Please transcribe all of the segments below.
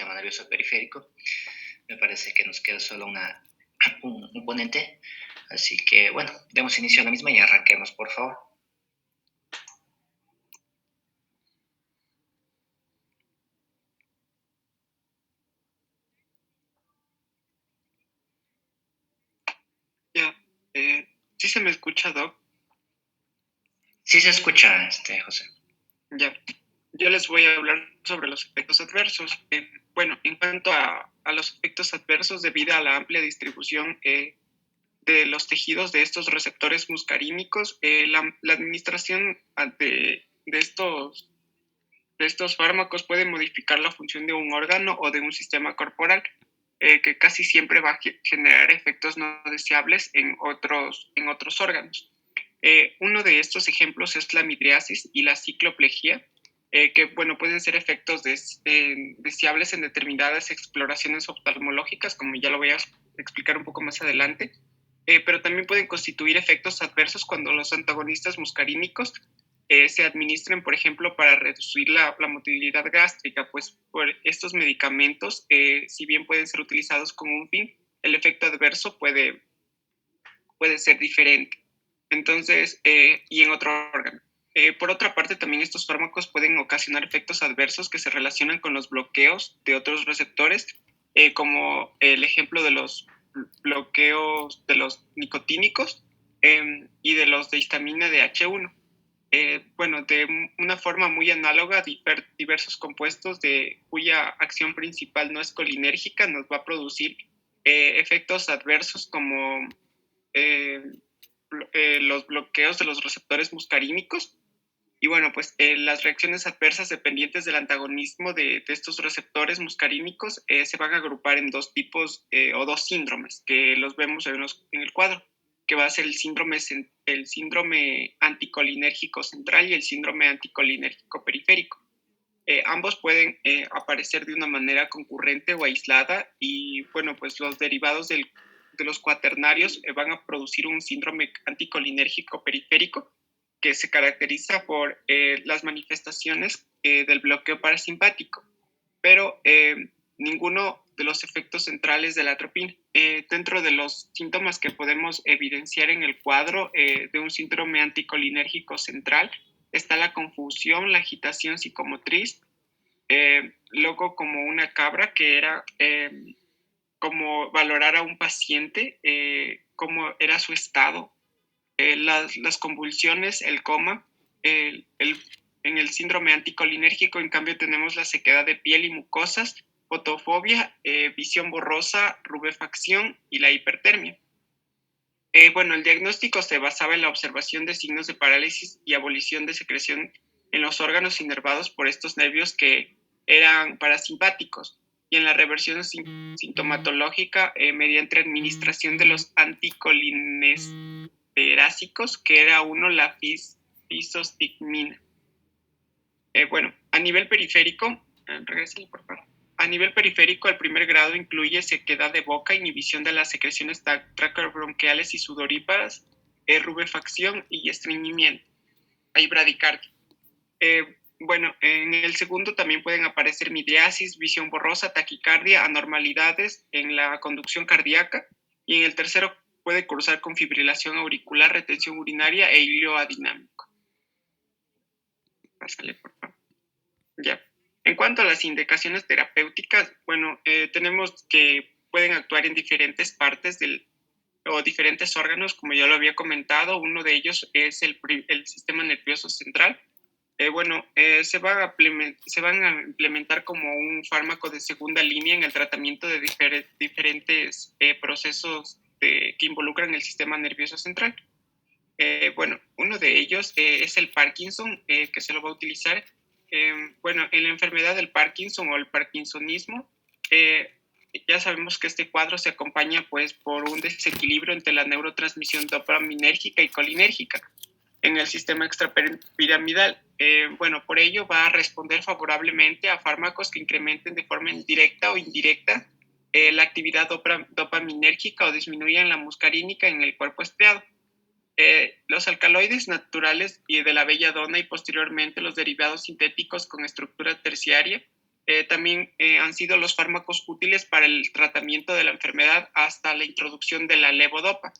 sistema nervioso periférico. Me parece que nos queda solo un ponente, así que bueno, demos inicio a la misma y arranquemos, por favor. Ya, ¿sí se me escucha, Doc? Sí se escucha, José. Ya, yo les voy a hablar sobre los efectos adversos. Bueno, en cuanto a los efectos adversos, debido a la amplia distribución de los tejidos de estos receptores muscarínicos, la administración de estos fármacos puede modificar la función de un órgano o de un sistema corporal, que casi siempre va a generar efectos no deseables en otros órganos. Uno de estos ejemplos es la midriasis y la cicloplejía, que bueno, pueden ser efectos deseables en determinadas exploraciones oftalmológicas, como ya lo voy a explicar un poco más adelante, pero también pueden constituir efectos adversos cuando los antagonistas muscarínicos se administren, por ejemplo, para reducir la motilidad gástrica, pues por estos medicamentos, si bien pueden ser utilizados con un fin, el efecto adverso puede ser diferente. Entonces, y en otro órgano. Por otra parte, también estos fármacos pueden ocasionar efectos adversos que se relacionan con los bloqueos de otros receptores, como el ejemplo de los bloqueos de los nicotínicos y de los de histamina de H1. Bueno, de una forma muy análoga, diversos compuestos cuya acción principal no es colinérgica nos va a producir efectos adversos como los bloqueos de los receptores muscarínicos. Y bueno, pues las reacciones adversas dependientes del antagonismo de estos receptores muscarínicos se van a agrupar en dos tipos o dos síndromes que los vemos en el cuadro, que va a ser el síndrome anticolinérgico central y el síndrome anticolinérgico periférico. Ambos pueden aparecer de una manera concurrente o aislada y bueno, pues los derivados de los cuaternarios van a producir un síndrome anticolinérgico periférico que se caracteriza por las manifestaciones del bloqueo parasimpático, pero ninguno de los efectos centrales de la atropina. Dentro de los síntomas que podemos evidenciar en el cuadro de un síndrome anticolinérgico central está la confusión, la agitación psicomotriz, luego como una cabra, que era como valorar a un paciente, cómo era su estado, las convulsiones, el coma. En el síndrome anticolinérgico, en cambio, tenemos la sequedad de piel y mucosas, fotofobia, visión borrosa, rubefacción y la hipertermia. Bueno, el diagnóstico se basaba en la observación de signos de parálisis y abolición de secreción en los órganos inervados por estos nervios que eran parasimpáticos, y en la reversión sintomatológica mediante administración de los anticolinesterásicos, que era uno la fisostigmina. Bueno, a nivel periférico, regrésale por favor. A nivel periférico, el primer grado incluye sequedad de boca, inhibición de las secreciones traqueobronquiales y sudoríparas, rubefacción y estreñimiento. Hay bradicardia. Bueno, en el segundo también pueden aparecer midriasis, visión borrosa, taquicardia, anormalidades en la conducción cardíaca. Y en el tercero puede cursar con fibrilación auricular, retención urinaria e hilo adinámico. Pásale, por favor. Ya. En cuanto a las indicaciones terapéuticas, bueno, tenemos que pueden actuar en diferentes partes o diferentes órganos, como ya lo había comentado. Uno de ellos es el sistema nervioso central. Bueno, se van a implementar como un fármaco de segunda línea en el tratamiento de diferentes procesos que involucran el sistema nervioso central. Bueno, uno de ellos es el Parkinson, que se lo va a utilizar. Bueno, en la enfermedad del Parkinson o el parkinsonismo, ya sabemos que este cuadro se acompaña pues por un desequilibrio entre la neurotransmisión dopaminérgica y colinérgica en el sistema extrapiramidal. Bueno, por ello va a responder favorablemente a fármacos que incrementen de forma directa o indirecta la actividad dopaminérgica o disminuyan la muscarínica en el cuerpo estriado. Los alcaloides naturales y de la belladona y posteriormente los derivados sintéticos con estructura terciaria También han sido los fármacos útiles para el tratamiento de la enfermedad hasta la introducción de la levodopa.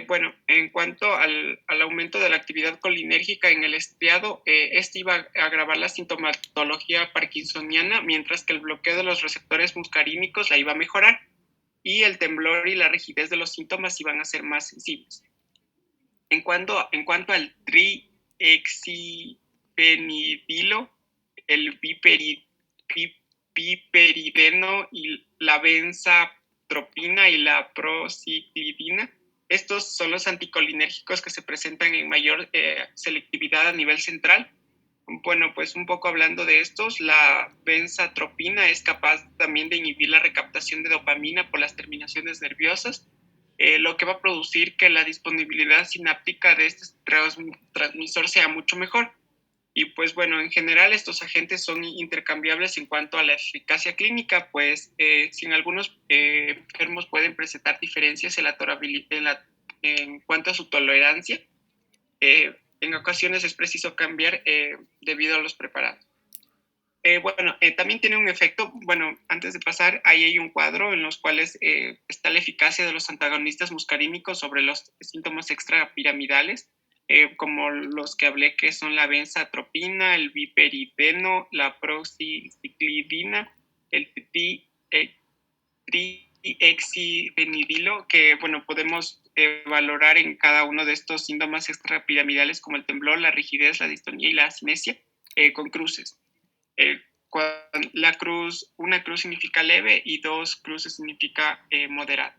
Bueno, en cuanto al aumento de la actividad colinérgica en el estriado, este iba a agravar la sintomatología parkinsoniana, mientras que el bloqueo de los receptores muscarínicos la iba a mejorar, y el temblor y la rigidez de los síntomas iban a ser más sensibles. En cuanto al triexiphenidilo, el piperideno y la benzatropina y la prociclidina, estos son los anticolinérgicos que se presentan en mayor selectividad a nivel central. Bueno, pues un poco hablando de estos, la benzatropina es capaz también de inhibir la recaptación de dopamina por las terminaciones nerviosas, lo que va a producir que la disponibilidad sináptica de este transmisor sea mucho mejor. Y pues bueno, en general estos agentes son intercambiables en cuanto a la eficacia clínica, pues si en algunos enfermos pueden presentar diferencias en cuanto a su tolerancia, en ocasiones es preciso cambiar debido a los preparados. También tiene un efecto, bueno, antes de pasar, ahí hay un cuadro en los cuales está la eficacia de los antagonistas muscarínicos sobre los síntomas extrapiramidales, como los que hablé, que son la benzatropina, el viperideno, la prociclidina, el triexiphenidilo, que, bueno, podemos valorar en cada uno de estos síntomas extrapiramidales como el temblor, la rigidez, la distonía y la asinesia, con cruces. Una cruz significa leve y 2 cruces significa moderado.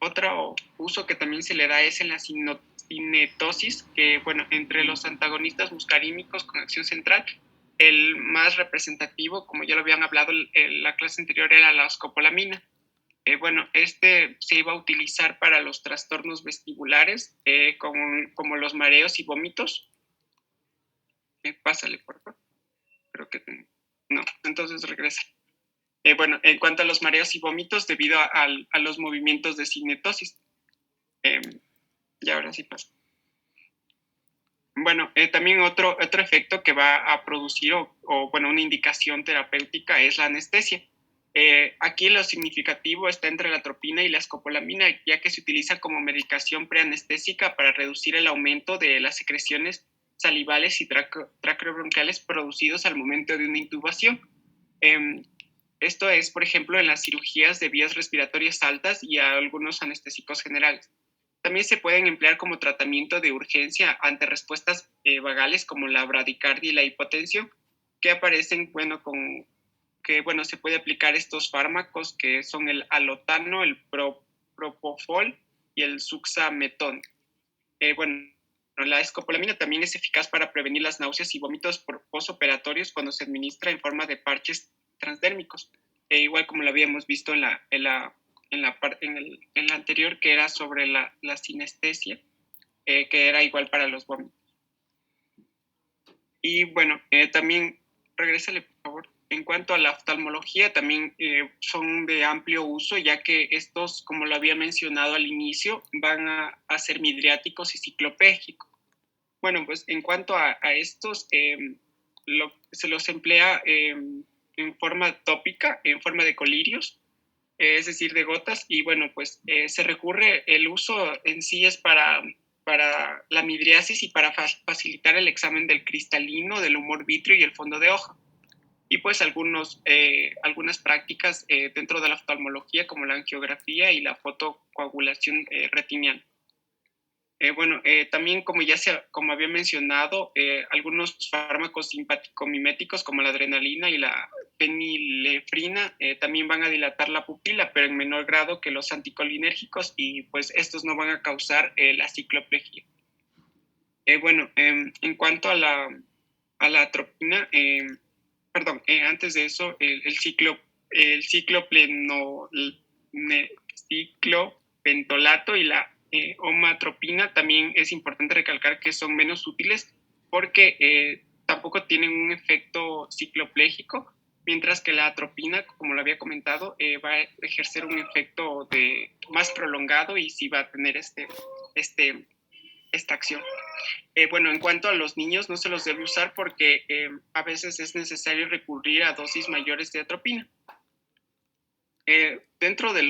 Otro uso que también se le da es en la cinetosis, que bueno, entre los antagonistas muscarínicos con acción central, el más representativo, como ya lo habían hablado en la clase anterior, era la escopolamina. Este se iba a utilizar para los trastornos vestibulares, como los mareos y vómitos. Pásale, por favor. Creo que no, entonces regresa. En cuanto a los mareos y vómitos, debido a los movimientos de cinetosis. Y ahora sí pasa. Bueno, también otro efecto que va a producir, una indicación terapéutica es la anestesia. Aquí lo significativo está entre la atropina y la escopolamina, ya que se utiliza como medicación preanestésica para reducir el aumento de las secreciones salivales y traqueobronquiales producidos al momento de una intubación. Esto es, por ejemplo, en las cirugías de vías respiratorias altas y a algunos anestésicos generales. También se pueden emplear como tratamiento de urgencia ante respuestas vagales como la bradicardia y la hipotensión, que aparecen, se puede aplicar estos fármacos que son el alotano, el propofol y el suxametón. La escopolamina también es eficaz para prevenir las náuseas y vómitos postoperatorios cuando se administra en forma de parches transdérmicos, igual como lo habíamos visto en la anterior, que era sobre la sinestesia, que era igual para los vómitos. Y bueno, también, regrésale por favor. En cuanto a la oftalmología, también son de amplio uso, ya que estos, como lo había mencionado al inicio, van a ser midriáticos y ciclopégicos. Bueno, pues en cuanto a estos, se los emplea en forma tópica, en forma de colirios, es decir, de gotas, y se recurre, el uso en sí es para la midriasis y para facilitar el examen del cristalino, del humor vítreo y el fondo de hoja. Y pues algunas prácticas dentro de la oftalmología, como la angiografía y la fotocoagulación retiniana. También, como había mencionado, algunos fármacos simpaticomiméticos como la adrenalina y la fenilefrina también van a dilatar la pupila, pero en menor grado que los anticolinérgicos, y pues estos no van a causar la cicloplegia. En cuanto a la atropina, antes de eso, el ciclopentolato y la omatropina también es importante recalcar que son menos útiles porque tampoco tienen un efecto cicloplégico, mientras que la atropina, como lo había comentado, va a ejercer un efecto más prolongado y sí va a tener este esta acción. Bueno, en cuanto a los niños, no se los debe usar porque a veces es necesario recurrir a dosis mayores de atropina. Dentro de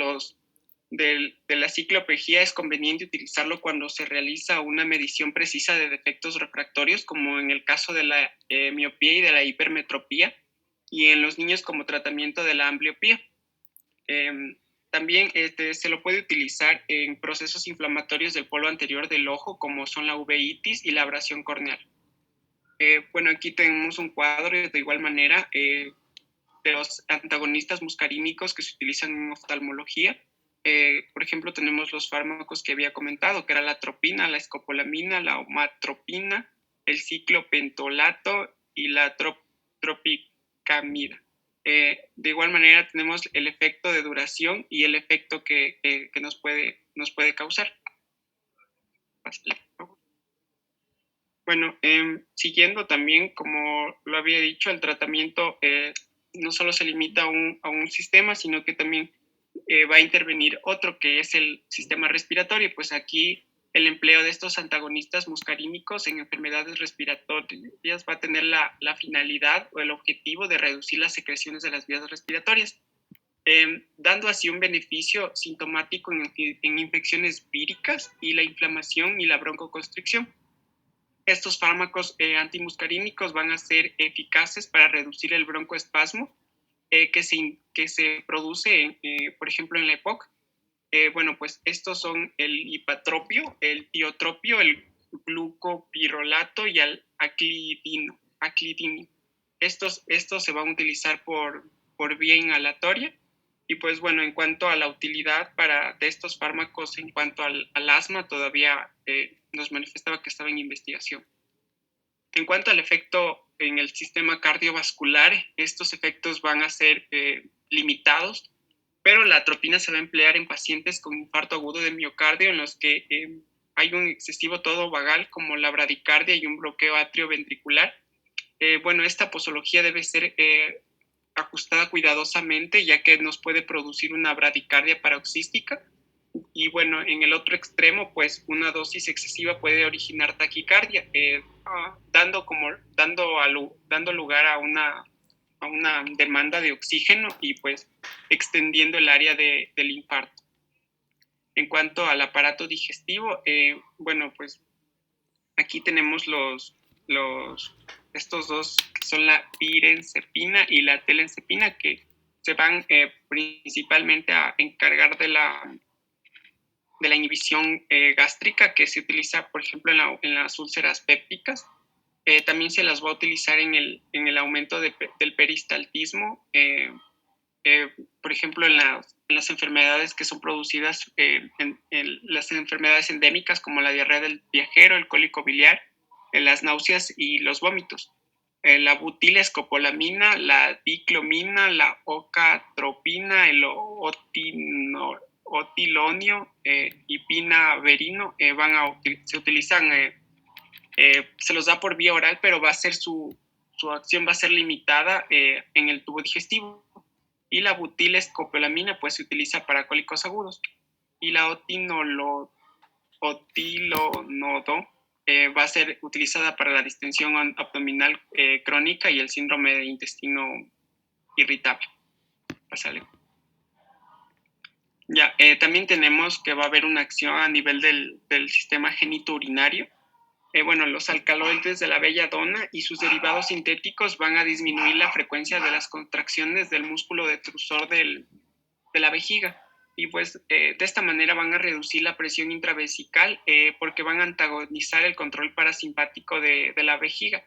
la ciclopegía es conveniente utilizarlo cuando se realiza una medición precisa de defectos refractorios, como en el caso de la miopía y de la hipermetropía, y en los niños como tratamiento de la ambliopía. También se lo puede utilizar en procesos inflamatorios del polo anterior del ojo, como son la uveitis y la abrasión corneal. Bueno, aquí tenemos un cuadro de igual manera de los antagonistas muscarínicos que se utilizan en oftalmología. Por ejemplo, tenemos los fármacos que había comentado, que era la atropina, la escopolamina, la omatropina, el ciclopentolato y la tropicamida. De igual manera tenemos el efecto de duración y el efecto que nos puede causar. Bueno, siguiendo también, como lo había dicho, el tratamiento no solo se limita a un sistema, sino que también va a intervenir otro, que es el sistema respiratorio. Pues aquí el empleo de estos antagonistas muscarínicos en enfermedades respiratorias va a tener la finalidad o el objetivo de reducir las secreciones de las vías respiratorias, dando así un beneficio sintomático en infecciones víricas y la inflamación y la broncoconstricción. Estos fármacos antimuscarínicos van a ser eficaces para reducir el broncoespasmo que se produce, por ejemplo, en la EPOC. Bueno, pues estos son el hipatropio, el tiotropio, el glucopirrolato y el aclidino. Estos se van a utilizar por vía inhalatoria. Y pues bueno, en cuanto a la utilidad de estos fármacos en cuanto al asma, todavía nos manifestaba que estaba en investigación. En cuanto al efecto en el sistema cardiovascular, estos efectos van a ser limitados, pero la atropina se va a emplear en pacientes con infarto agudo de miocardio en los que hay un excesivo todo vagal como la bradicardia y un bloqueo atrioventricular. Bueno, esta posología debe ser ajustada cuidadosamente, ya que nos puede producir una bradicardia paroxística. Y bueno, en el otro extremo, pues una dosis excesiva puede originar taquicardia, dando lugar a una demanda de oxígeno y pues extendiendo el área del infarto. En cuanto al aparato digestivo, bueno, pues aquí tenemos estos dos, que son la pirenzepina y la telencepina, que se van principalmente a encargar de la inhibición gástrica, que se utiliza, por ejemplo, en las úlceras pépticas. También se las va a utilizar en el aumento del peristaltismo, por ejemplo, en las enfermedades que son producidas, en las enfermedades endémicas como la diarrea del viajero, el cólico biliar, las náuseas y los vómitos. La butilescopolamina, la diclomina, la ocatropina, el otilonio y pinaverino se utilizan, se los da por vía oral, pero va a ser su acción va a ser limitada en el tubo digestivo. Y la butilescopolamina pues se utiliza para cólicos agudos. Y la otilonodo va a ser utilizada para la distensión abdominal crónica y el síndrome de intestino irritable. Pásale. Ya, también tenemos que va a haber una acción a nivel del sistema genitourinario. Bueno, los alcaloides de la belladona y sus derivados sintéticos van a disminuir la frecuencia de las contracciones del músculo detrusor de la vejiga. Y pues de esta manera van a reducir la presión intravesical porque van a antagonizar el control parasimpático de la vejiga.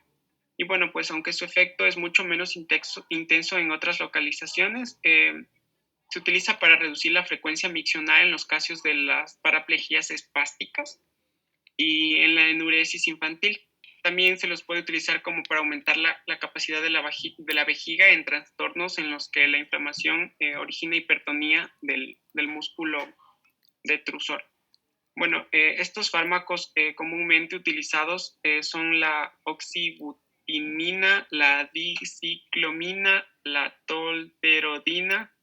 Y bueno, pues aunque su efecto es mucho menos intenso en otras localizaciones, se utiliza para reducir la frecuencia miccional en los casos de las paraplegias espásticas y en la enuresis infantil. También se los puede utilizar como para aumentar la capacidad de la vejiga en trastornos en los que la inflamación origina hipertonía del músculo detrusor. Bueno, estos fármacos comúnmente utilizados son la oxibutinina, la diciclomina, la tolterodina,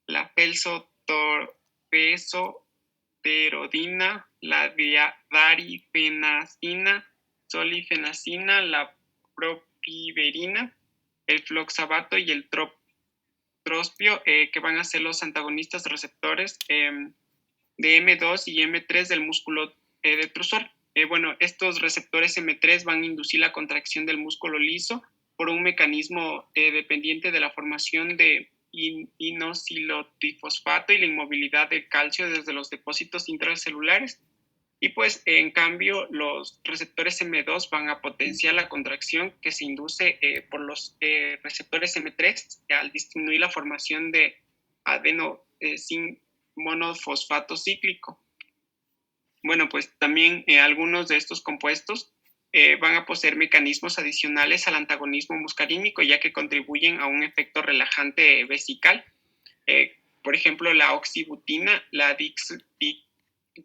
la felsoterodina, la darifenacina, solifenacina, la propiverina, el floxabato y el trospio, que van a ser los antagonistas receptores de M2 y M3 del músculo detrusor. Bueno, estos receptores M3 van a inducir la contracción del músculo liso por un mecanismo dependiente de la formación de inosilitrifosfato y la inmovilidad del calcio desde los depósitos intracelulares. Y pues, en cambio, los receptores M2 van a potenciar la contracción que se induce por los receptores M3 al disminuir la formación de adenosin monofosfato cíclico. Bueno, pues también algunos de estos compuestos van a poseer mecanismos adicionales al antagonismo muscarínico, ya que contribuyen a un efecto relajante vesical. Por ejemplo, la oxibutina, la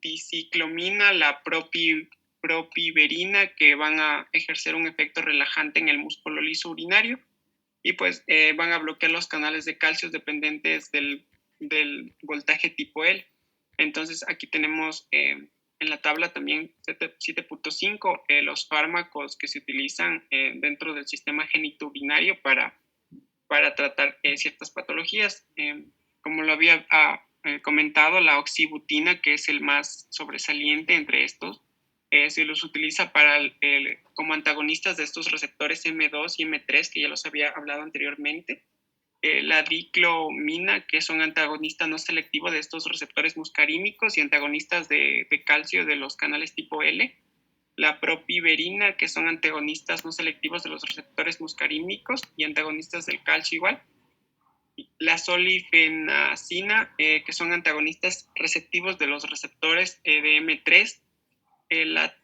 diciclomina, la propiverina, que van a ejercer un efecto relajante en el músculo liso urinario, y pues van a bloquear los canales de calcio dependientes del voltaje tipo L. Entonces aquí tenemos en la tabla también 7.5 los fármacos que se utilizan dentro del sistema genitourinario para tratar ciertas patologías. Como lo había comentado, la oxibutina, que es el más sobresaliente entre estos, se los utiliza como antagonistas de estos receptores M2 y M3, que ya los había hablado anteriormente. La diclomina, que son antagonistas no selectivos de estos receptores muscarínicos y antagonistas de calcio de los canales tipo L. La propiverina, que son antagonistas no selectivos de los receptores muscarínicos y antagonistas del calcio igual. La solifenacina, que son antagonistas receptivos de los receptores de M3. La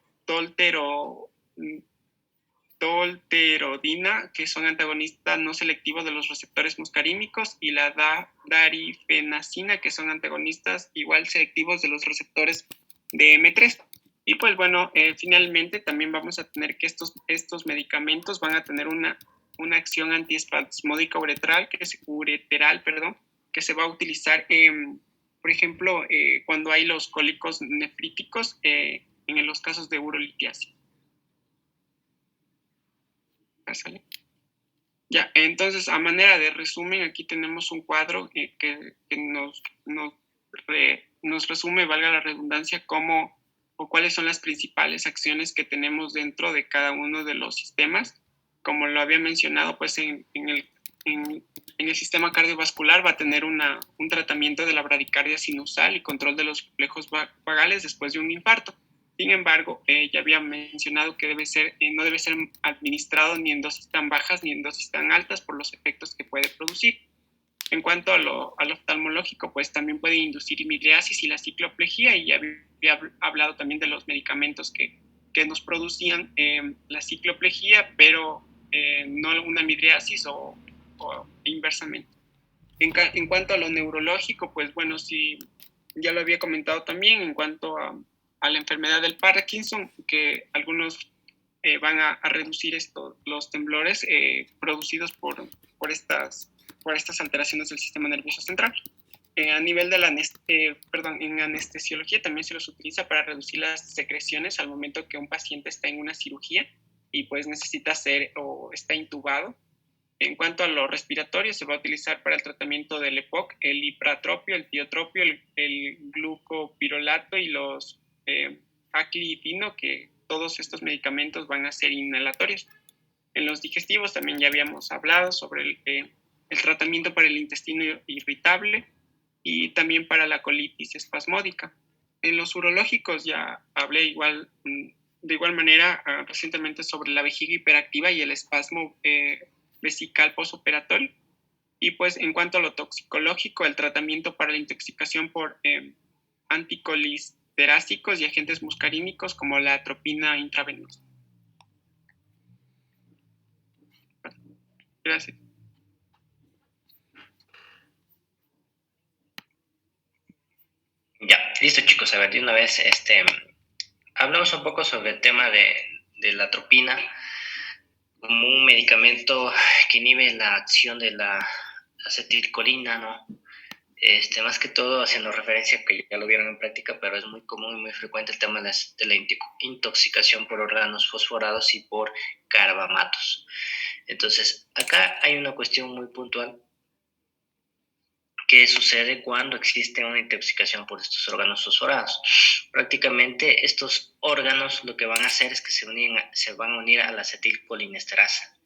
tolterodina, que son antagonistas no selectivos de los receptores muscarínicos, y la darifenacina, que son antagonistas igual selectivos de los receptores de M3. Y pues bueno, finalmente también vamos a tener que estos medicamentos van a tener una acción antiespasmódica ureteral, que se va a utilizar, por ejemplo, cuando hay los cólicos nefríticos en los casos de urolitiasis. Ya, entonces, a manera de resumen, aquí tenemos un cuadro que nos resume, valga la redundancia, cómo o cuáles son las principales acciones que tenemos dentro de cada uno de los sistemas. Como lo había mencionado, pues en el sistema cardiovascular va a tener un tratamiento de la bradicardia sinusal y control de los reflejos vagales después de un infarto. Sin embargo, ya había mencionado que no debe ser administrado ni en dosis tan bajas ni en dosis tan altas por los efectos que puede producir. En cuanto a lo oftalmológico, pues también puede inducir midriasis y la cicloplejía, y ya había hablado también de los medicamentos que nos producían la cicloplejía, pero no una midriasis o inversamente. En cuanto a lo neurológico, pues bueno, sí, ya lo había comentado también en cuanto a la enfermedad del Parkinson, que algunos van a reducir los temblores producidos por estas alteraciones del sistema nervioso central. A nivel de en anestesiología también se los utiliza para reducir las secreciones al momento que un paciente está en una cirugía y pues necesita o está intubado. En cuanto a lo respiratorio, se va a utilizar para el tratamiento del EPOC, el ipratropio, el tiotropio, el glucopirolato y los aclidino, que todos estos medicamentos van a ser inhalatorios. En los digestivos también ya habíamos hablado sobre el tratamiento para el intestino irritable y también para la colitis espasmódica. En los urológicos ya hablé de igual manera recientemente sobre la vejiga hiperactiva y el espasmo vesical postoperatorio. Y pues en cuanto a lo toxicológico, el tratamiento para la intoxicación por anticolisterásicos y agentes muscarínicos como la atropina intravenosa. Gracias. Ya, listo chicos, a ver, de una vez, hablamos un poco sobre el tema de la atropina como un medicamento que inhibe la acción de la acetilcolina, ¿no? más que todo haciendo referencia, que ya lo vieron en práctica, pero es muy común y muy frecuente el tema de la intoxicación por organos fosforados y por carbamatos. Entonces, acá hay una cuestión muy puntual. ¿Qué sucede cuando existe una intoxicación por estos órganos fosforados? Prácticamente estos órganos lo que van a hacer es que se van a unir a la acetilcolinesterasa.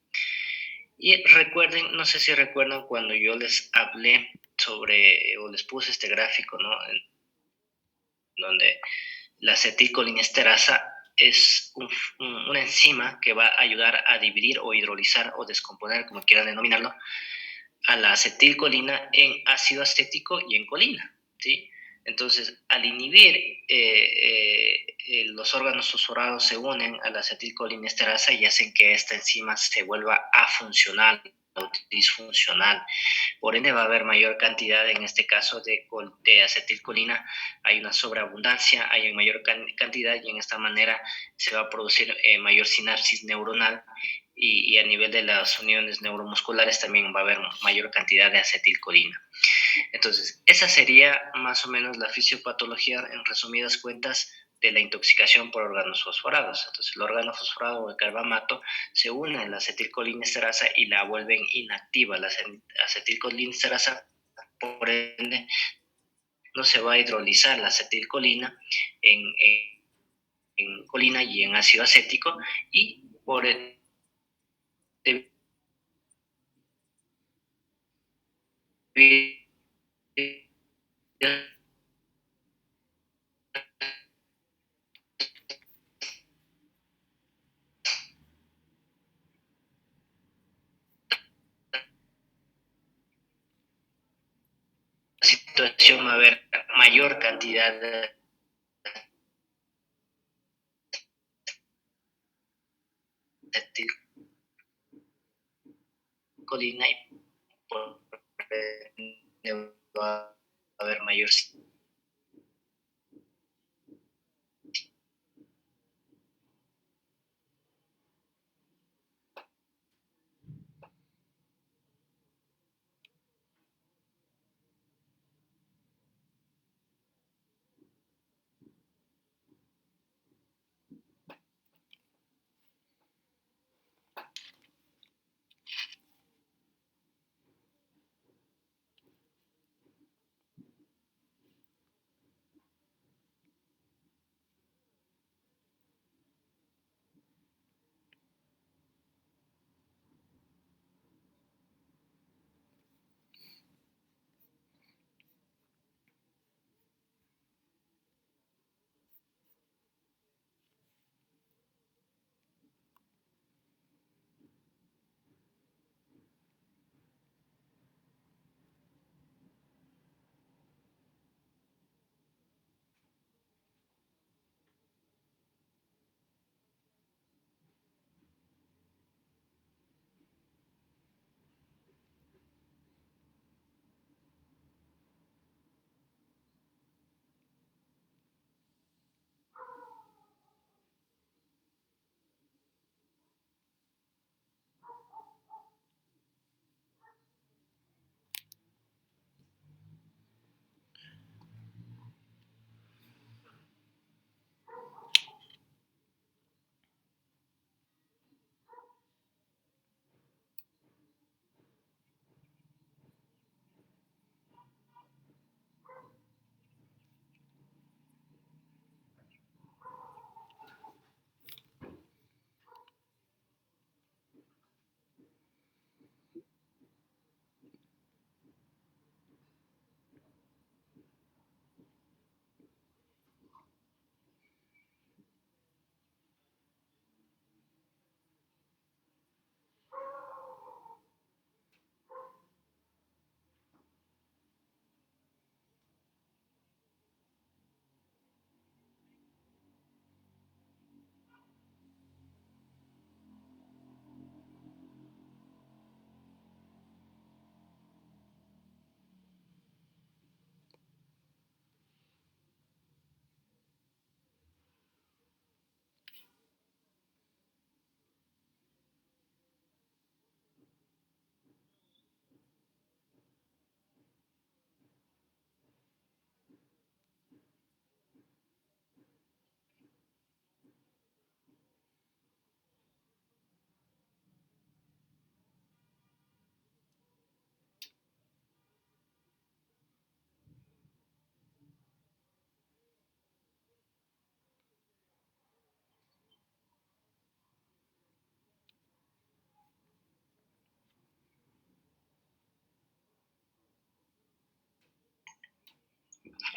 Y recuerden, no sé si recuerdan cuando yo les hablé sobre, o les puse este gráfico, ¿no? En donde la acetilcolinesterasa es una enzima que va a ayudar a dividir o hidrolizar o descomponer, como quieran denominarlo, a la acetilcolina en ácido acético y en colina, ¿sí? Entonces, al inhibir los órganos fosforados se unen a la acetilcolinesterasa y hacen que esta enzima se vuelva afuncional o disfuncional. Por ende, va a haber mayor cantidad, en este caso, de acetilcolina. Hay una sobreabundancia, hay mayor cantidad y en esta manera se va a producir mayor sinapsis neuronal y a nivel de las uniones neuromusculares también va a haber mayor cantidad de acetilcolina. Entonces, esa sería más o menos la fisiopatología, en resumidas cuentas, de la intoxicación por órganos fosforados. Entonces, el órgano fosforado o el carbamato se une a la acetilcolinesterasa y la vuelven inactiva. La acetilcolinesterasa, por ende, no se va a hidrolizar la acetilcolina en colina y en ácido acético, y por ende situación va a haber mayor cantidad de acetilcolina y por va a haber mayor.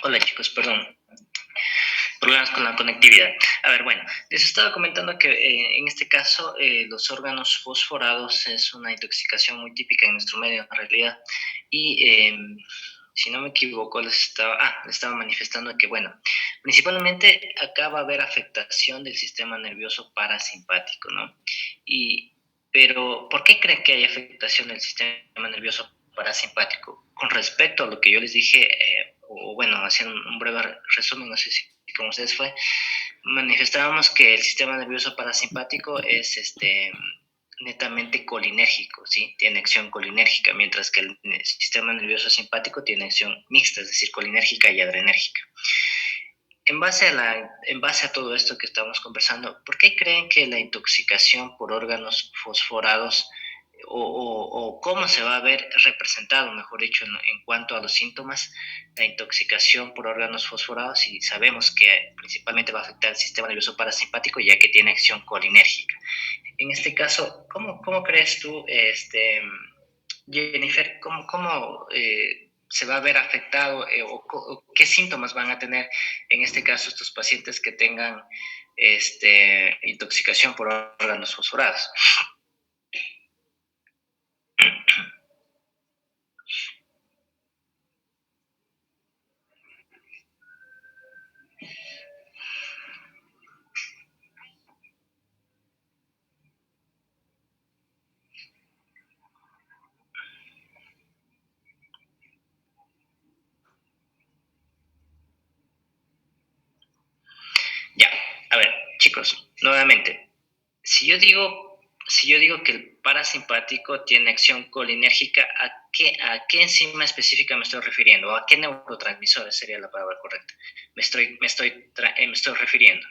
Hola chicos, perdón, problemas con la conectividad. A ver, bueno, les estaba comentando que en este caso los órganos fosforados es una intoxicación muy típica en nuestro medio en realidad y si no me equivoco les estaba manifestando que bueno, principalmente acá va a haber afectación del sistema nervioso parasimpático, ¿no? Pero ¿por qué creen que hay afectación del sistema nervioso parasimpático? Con respecto a lo que yo les dije, o bueno, haciendo un breve resumen, no sé si con ustedes fue, manifestábamos que el sistema nervioso parasimpático es netamente colinérgico, ¿sí? Tiene acción colinérgica, mientras que el sistema nervioso simpático tiene acción mixta, es decir, colinérgica y adrenérgica. En base a todo esto que estamos conversando, ¿por qué creen que la intoxicación por órganos fosforados o cómo se va a ver representado, mejor dicho, en cuanto a los síntomas, la intoxicación por órganos fosforados? Y sabemos que principalmente va a afectar el sistema nervioso parasimpático ya que tiene acción colinérgica. En este caso, ¿cómo crees tú, Jennifer, cómo se va a ver afectado o qué síntomas van a tener en este caso estos pacientes que tengan intoxicación por órganos fosforados? Ya, a ver, chicos, nuevamente, si yo digo que el parasimpático tiene acción colinérgica, ¿a qué enzima específica me estoy refiriendo? ¿O a qué neurotransmisores sería la palabra correcta? Me estoy refiriendo.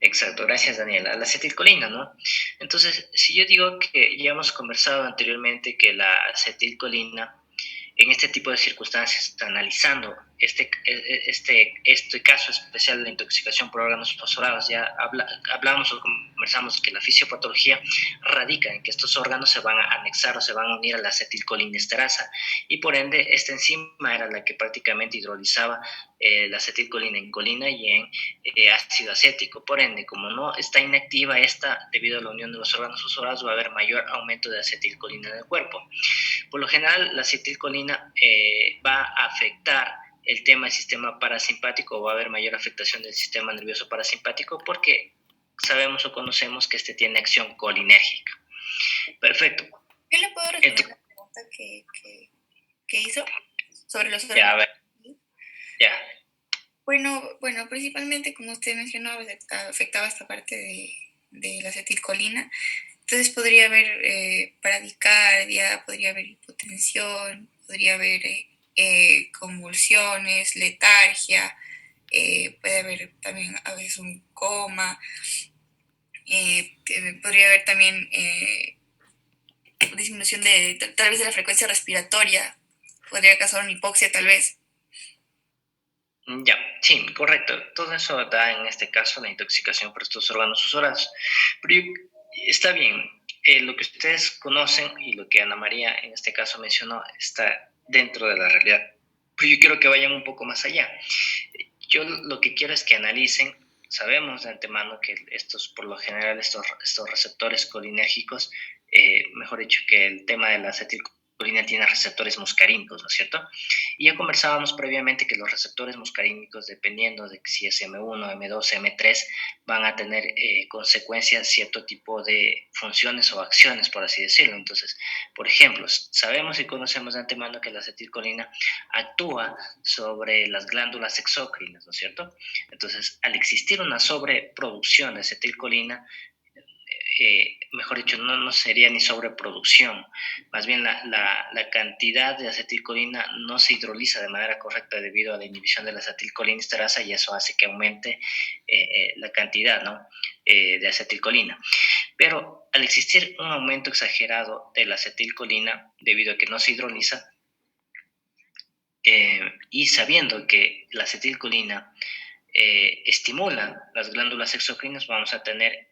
Exacto, gracias Daniela. La acetilcolina, ¿no? Entonces, si yo digo que ya hemos conversado anteriormente que la acetilcolina en este tipo de circunstancias, analizando este caso especial de la intoxicación por órganos fosforados, ya hablamos o conversamos que la fisiopatología radica en que estos órganos se van a anexar o se van a unir a la acetilcolinesterasa y por ende esta enzima era la que prácticamente hidrolizaba la acetilcolina en colina y en ácido acético. Por ende, como no está inactiva esta debido a la unión de los órganos fosforados, va a haber mayor aumento de acetilcolina en el cuerpo. Por lo general, la acetilcolina va a afectar el tema del sistema parasimpático, o va a haber mayor afectación del sistema nervioso parasimpático porque sabemos o conocemos que este tiene acción colinérgica. Perfecto. ¿Qué le puedo responder a la pregunta que hizo sobre los órganos? Ya, a ver. Ya. Bueno, principalmente como usted mencionó, afectaba esta parte de la acetilcolina. Entonces podría haber bradicardia, podría haber hipotensión, podría haber convulsiones, letargia, puede haber también a veces un coma, podría haber también disminución tal vez de la frecuencia respiratoria, podría causar una hipoxia tal vez. Ya, sí, correcto. Todo eso da en este caso la intoxicación por estos órganos fosforados. Pero está bien, lo que ustedes conocen y lo que Ana María en este caso mencionó está dentro de la realidad. Pero yo quiero que vayan un poco más allá. Yo lo que quiero es que analicen, sabemos de antemano que por lo general, estos receptores colinérgicos, mejor dicho, que el tema de la acetilcolina tiene receptores muscarínicos, ¿no es cierto? Y ya conversábamos previamente que los receptores muscarínicos, dependiendo de si es M1, M2, M3, van a tener consecuencias, cierto tipo de funciones o acciones, por así decirlo. Entonces, por ejemplo, sabemos y conocemos de antemano que la acetilcolina actúa sobre las glándulas exócrinas, ¿no es cierto? Entonces, al existir una sobreproducción de acetilcolina, mejor dicho, no sería ni sobreproducción, más bien la cantidad de acetilcolina no se hidroliza de manera correcta debido a la inhibición de la acetilcolinesterasa y eso hace que aumente la cantidad, ¿no? De acetilcolina. Pero al existir un aumento exagerado de la acetilcolina debido a que no se hidroliza, y sabiendo que la acetilcolina estimula las glándulas exócrinas, vamos a tener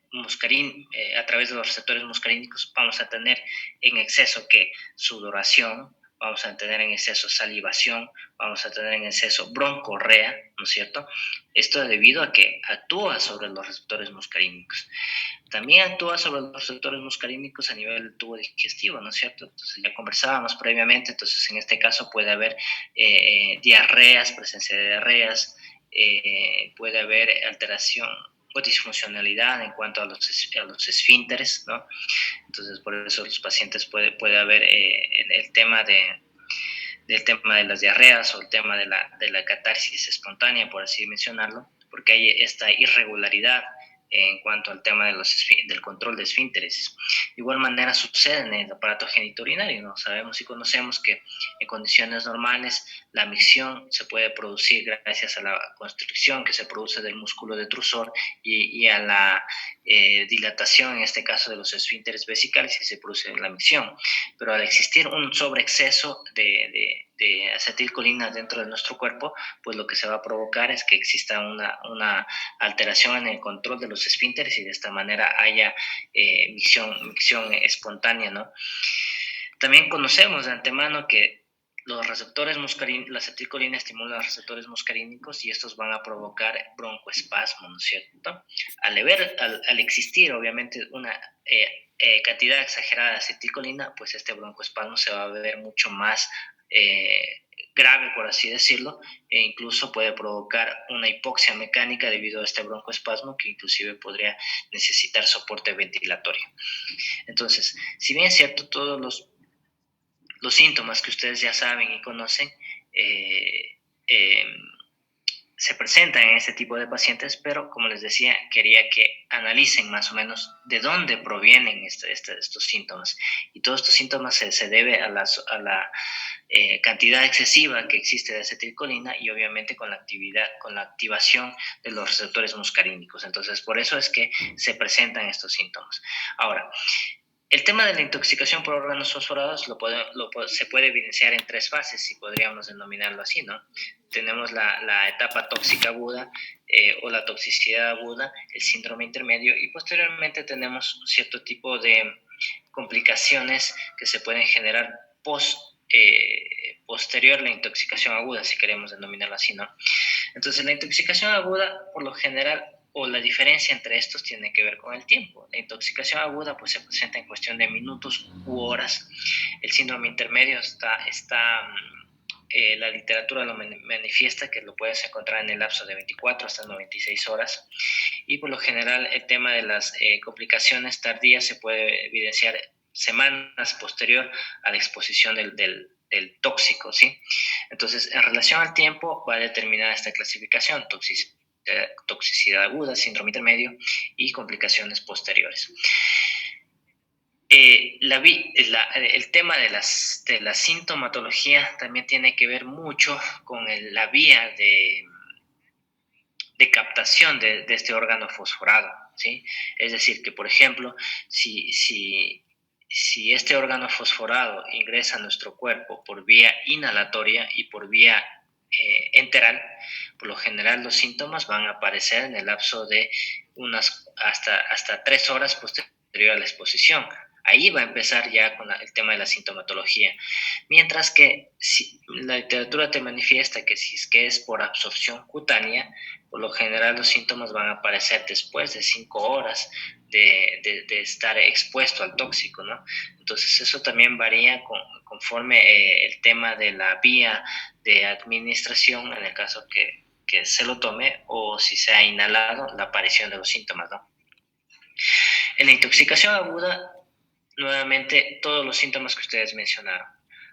a través de los receptores muscarínicos, vamos a tener en exceso que sudoración, vamos a tener en exceso salivación, vamos a tener en exceso broncorrea, ¿no es cierto? Esto debido a que actúa sobre los receptores muscarínicos. También actúa sobre los receptores muscarínicos a nivel del tubo digestivo, ¿no es cierto? Entonces ya conversábamos previamente, entonces en este caso puede haber diarreas, presencia de diarreas, puede haber alteración o disfuncionalidad en cuanto a los esfínteres, ¿no? Entonces, por eso los pacientes puede haber en el tema del tema de las diarreas o el tema de la catarsis espontánea, por así mencionarlo, porque hay esta irregularidad en cuanto al tema del control de esfínteres. De igual manera sucede en el aparato genitourinario, ¿no? Sabemos y conocemos que en condiciones normales la micción se puede producir gracias a la constricción que se produce del músculo detrusor y a la dilatación, en este caso de los esfínteres vesicales, y se produce la micción. Pero al existir un sobreexceso de acetilcolina dentro de nuestro cuerpo, pues lo que se va a provocar es que exista una alteración en el control de los esfínteres y de esta manera haya micción espontánea, ¿no? También conocemos de antemano que los receptores muscarínicos, la acetilcolina estimula los receptores muscarínicos y estos van a provocar broncoespasmo, ¿no es cierto? Al existir, obviamente, una cantidad exagerada de acetilcolina, pues este broncoespasmo se va a ver mucho más grave, por así decirlo, e incluso puede provocar una hipoxia mecánica debido a este broncoespasmo que inclusive podría necesitar soporte ventilatorio. Entonces, si bien es cierto, todos los síntomas que ustedes ya saben y conocen se presentan en este tipo de pacientes, pero como les decía, quería que analicen más o menos de dónde provienen estos síntomas. Y todos estos síntomas se debe a la cantidad excesiva que existe de acetilcolina y obviamente con la activación de los receptores muscarínicos. Entonces, por eso es que se presentan estos síntomas. Ahora, el tema de la intoxicación por órganos fosforados se puede evidenciar en 3 fases, si podríamos denominarlo así, ¿no? Tenemos la etapa tóxica aguda o la toxicidad aguda, el síndrome intermedio y posteriormente tenemos cierto tipo de complicaciones que se pueden generar posterior a la intoxicación aguda, si queremos denominarlo así, ¿no? Entonces, la intoxicación aguda, por lo general, o la diferencia entre estos tiene que ver con el tiempo. La intoxicación aguda pues, se presenta en cuestión de minutos u horas. El síndrome intermedio la literatura lo manifiesta que lo puedes encontrar en el lapso de 24 hasta 96 horas. Y por lo general, el tema de las complicaciones tardías se puede evidenciar semanas posterior a la exposición del tóxico, ¿sí? Entonces, en relación al tiempo, va a determinar esta clasificación: toxicidad aguda, síndrome intermedio y complicaciones posteriores. El tema de la sintomatología también tiene que ver mucho con la vía de captación de este órgano fosforado, ¿sí? Es decir, que por ejemplo, si este órgano fosforado ingresa a nuestro cuerpo por vía inhalatoria y por vía enteral, por lo general los síntomas van a aparecer en el lapso de hasta 3 horas posterior a la exposición. Ahí va a empezar ya con el tema de la sintomatología. Mientras que la literatura te manifiesta que si es que es por absorción cutánea, por lo general los síntomas van a aparecer después de 5 horas de estar expuesto al tóxico, ¿no? Entonces eso también varía conforme el tema de la vía de administración, en el caso que se lo tome, o si se ha inhalado, la aparición de los síntomas, ¿no? En la intoxicación aguda, nuevamente, todos los síntomas que ustedes mencionaron.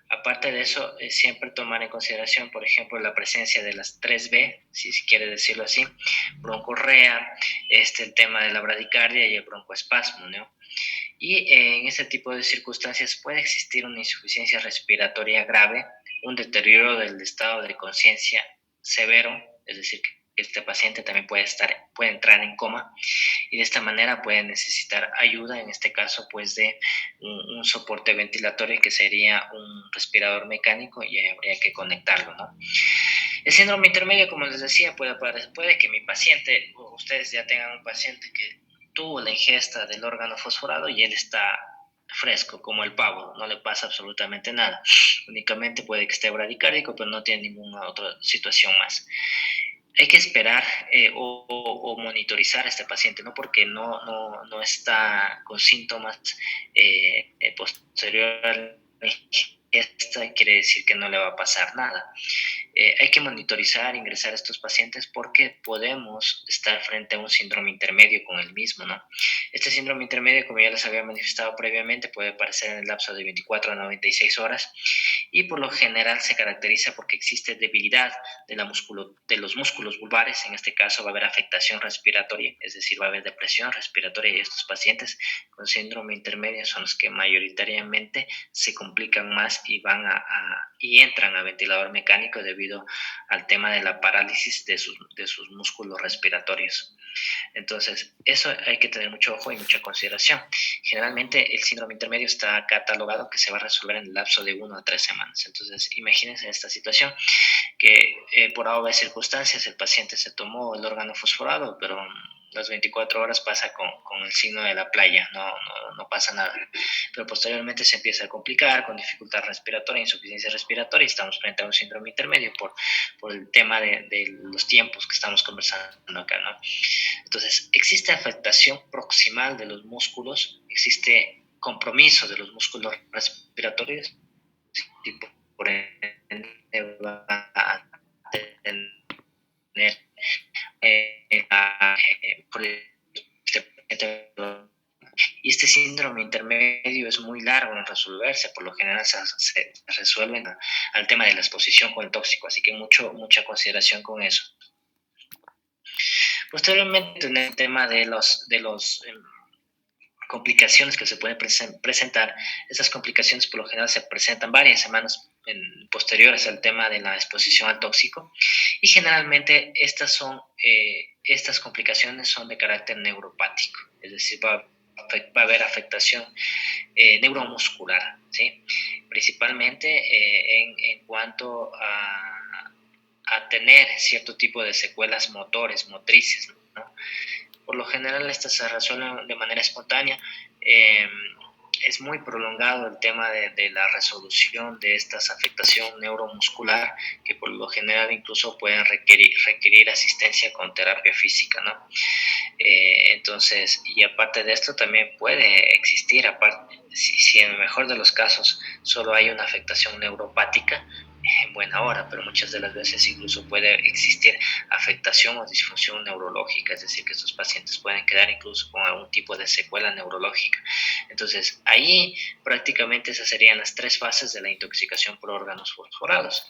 Aparte de eso, siempre tomar en consideración, por ejemplo, la presencia de las 3B, si se quiere decirlo así, broncorrea, el tema de la bradicardia y el broncoespasmo, ¿no? Y en este tipo de circunstancias puede existir una insuficiencia respiratoria grave, un deterioro del estado de conciencia severo, es decir, que este paciente también puede entrar en coma y de esta manera puede necesitar ayuda, en este caso pues de un soporte ventilatorio que sería un respirador mecánico y habría que conectarlo, ¿no? El síndrome intermedio, como les decía, puede que mi paciente o ustedes ya tengan un paciente que tuvo la ingesta del órgano fosforado y él está fresco, como el pavo, no le pasa absolutamente nada. Únicamente puede que esté bradicárdico, pero no tiene ninguna otra situación más. Hay que esperar o monitorizar a este paciente, ¿no? Porque no está con síntomas posterior a la ingesta, quiere decir que no le va a pasar nada. Hay que monitorizar, ingresar a estos pacientes porque podemos estar frente a un síndrome intermedio con el mismo, ¿no? Este síndrome intermedio, como ya les había manifestado previamente, puede aparecer en el lapso de 24 a 96 horas y por lo general se caracteriza porque existe debilidad de los músculos vulvares. En este caso va a haber afectación respiratoria, es decir, va a haber depresión respiratoria, y estos pacientes con síndrome intermedio son los que mayoritariamente se complican más y entran a ventilador mecánico debido al tema de la parálisis de sus músculos respiratorios. Entonces, eso hay que tener mucho ojo y mucha consideración. Generalmente el síndrome intermedio está catalogado que se va a resolver en el lapso de 1 a 3 semanas. Entonces, imagínense esta situación que por obvias circunstancias el paciente se tomó el órgano fosforado, pero las 24 horas pasa con el signo de la playa, no pasa nada. Pero posteriormente se empieza a complicar con dificultad respiratoria, insuficiencia respiratoria, y estamos frente a un síndrome intermedio por el tema de los tiempos que estamos conversando acá, ¿no? Entonces, existe afectación proximal de los músculos, existe compromiso de los músculos respiratorios, y por ende va a tener y este síndrome intermedio es muy largo en resolverse, por lo general se resuelven al tema de la exposición con el tóxico, así que mucha consideración con eso. Posteriormente, en el tema de los complicaciones que se pueden presentar, esas complicaciones por lo general se presentan varias semanas posteriores al tema de la exposición al tóxico, y generalmente estas complicaciones son de carácter neuropático, es decir, va a haber afectación neuromuscular, ¿sí? Principalmente en cuanto a tener cierto tipo de secuelas motrices, ¿no? Por lo general estas se resuelven de manera espontánea. Es muy prolongado el tema de la resolución de esta afectación neuromuscular, que por lo general incluso pueden requerir asistencia con terapia física, ¿no? Entonces, y aparte de esto también puede existir, si en el mejor de los casos solo hay una afectación neuropática, en buena hora, pero muchas de las veces incluso puede existir afectación o disfunción neurológica, es decir, que estos pacientes pueden quedar incluso con algún tipo de secuela neurológica. Entonces, ahí prácticamente esas serían las 3 fases de la intoxicación por órganos fosforados.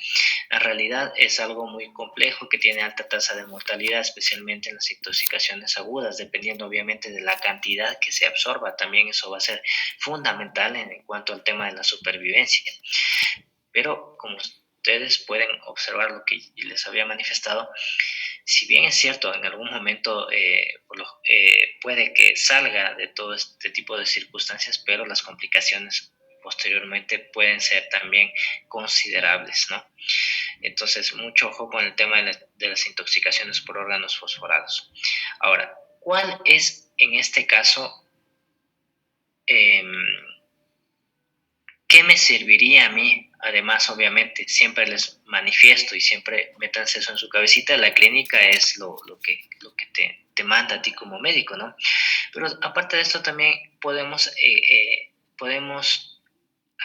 En realidad es algo muy complejo que tiene alta tasa de mortalidad, especialmente en las intoxicaciones agudas, dependiendo obviamente de la cantidad que se absorba. También eso va a ser fundamental en cuanto al tema de la supervivencia. Pero como ustedes pueden observar lo que les había manifestado, si bien es cierto, en algún momento puede que salga de todo este tipo de circunstancias, pero las complicaciones posteriormente pueden ser también considerables, ¿no? Entonces, mucho ojo con el tema de las intoxicaciones por órganos fosforados. Ahora, ¿cuál es en este caso qué me serviría a mí? Además, obviamente, siempre les manifiesto y siempre métanse eso en su cabecita, la clínica es lo que te manda a ti como médico, ¿no? Pero aparte de esto también podemos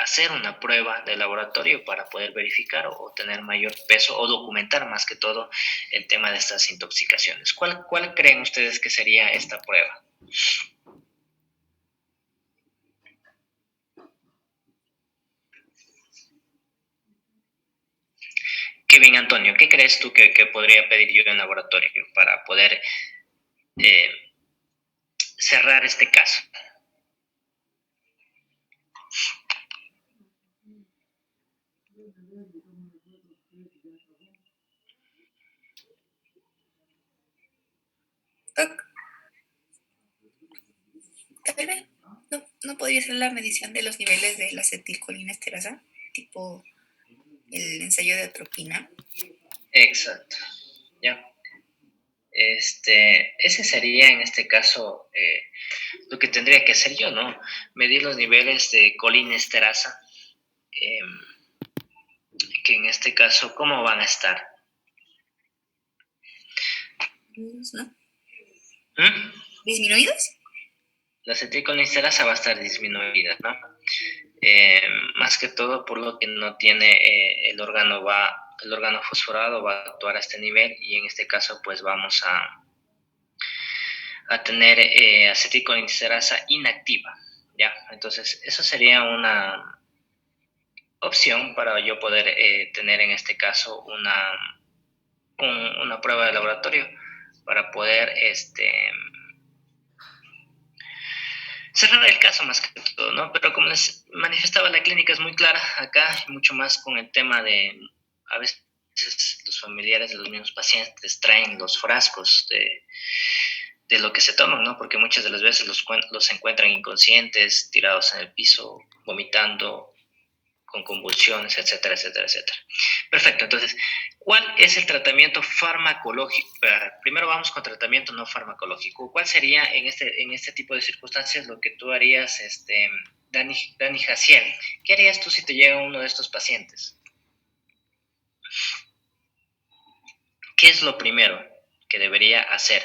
hacer una prueba de laboratorio para poder verificar o tener mayor peso o documentar más que todo el tema de estas intoxicaciones. ¿Cuál creen ustedes que sería esta prueba? Kevin Antonio, ¿qué crees tú que podría pedir yo en laboratorio para poder cerrar este caso? Tal vez no podría ser la medición de los niveles de la acetilcolinesterasa, tipo el ensayo de atropina. Exacto, ya. Ese sería en este caso lo que tendría que hacer yo, ¿no? Medir los niveles de colinesterasa, que en este caso, ¿cómo van a estar? ¿No? ¿Mm? ¿Disminuidos? La acetilcolinesterasa va a estar disminuida, ¿no? Más que todo por lo que no tiene el órgano fosforado va a actuar a este nivel y en este caso pues vamos a tener acetilcolinesterasa inactiva, ¿ya? Entonces eso sería una opción para yo poder tener en este caso una prueba de laboratorio para poder cerrar el caso más que todo, ¿no? Pero como les manifestaba, la clínica es muy clara acá, y mucho más con el tema de, a veces los familiares de los mismos pacientes traen los frascos de lo que se toman, ¿no? Porque muchas de las veces los encuentran inconscientes, tirados en el piso, vomitando, con convulsiones, etcétera, etcétera, etcétera. Perfecto, entonces, ¿cuál es el tratamiento farmacológico? Primero vamos con tratamiento no farmacológico. ¿Cuál sería en este tipo de circunstancias lo que tú harías, Dani Jaciel? ¿Qué harías tú si te llega uno de estos pacientes? ¿Qué es lo primero que debería hacer?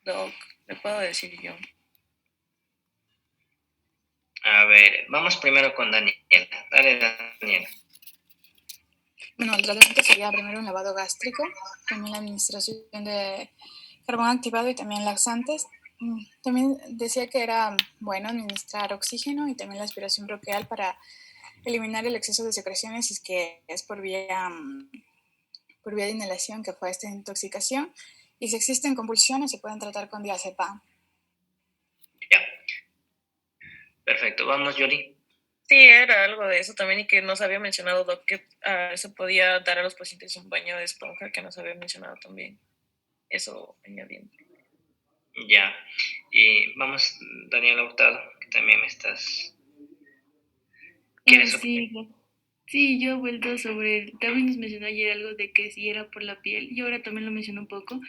Doc, le puedo decir yo. A ver, vamos primero con Daniela. Dale, Daniela. Bueno, el tratamiento sería primero un lavado gástrico, también la administración de carbón activado y también laxantes. También decía que era bueno administrar oxígeno y también la aspiración bronquial para eliminar el exceso de secreciones si es que es por vía de inhalación que fue esta intoxicación. Y si existen convulsiones se pueden tratar con diazepam. Ya. Perfecto, vamos, Yoli. Sí, era algo de eso también y que nos había mencionado Doc que se podía dar a los pacientes un baño de esponja que nos había mencionado también. Eso añadiendo. Ya. Y vamos, Daniela Hurtado, que también me estás... ¿Quieres Sí, sí, yo he vuelto sobre, también nos mencionó ayer algo de que si era por la piel, y ahora también lo mencionó un poco,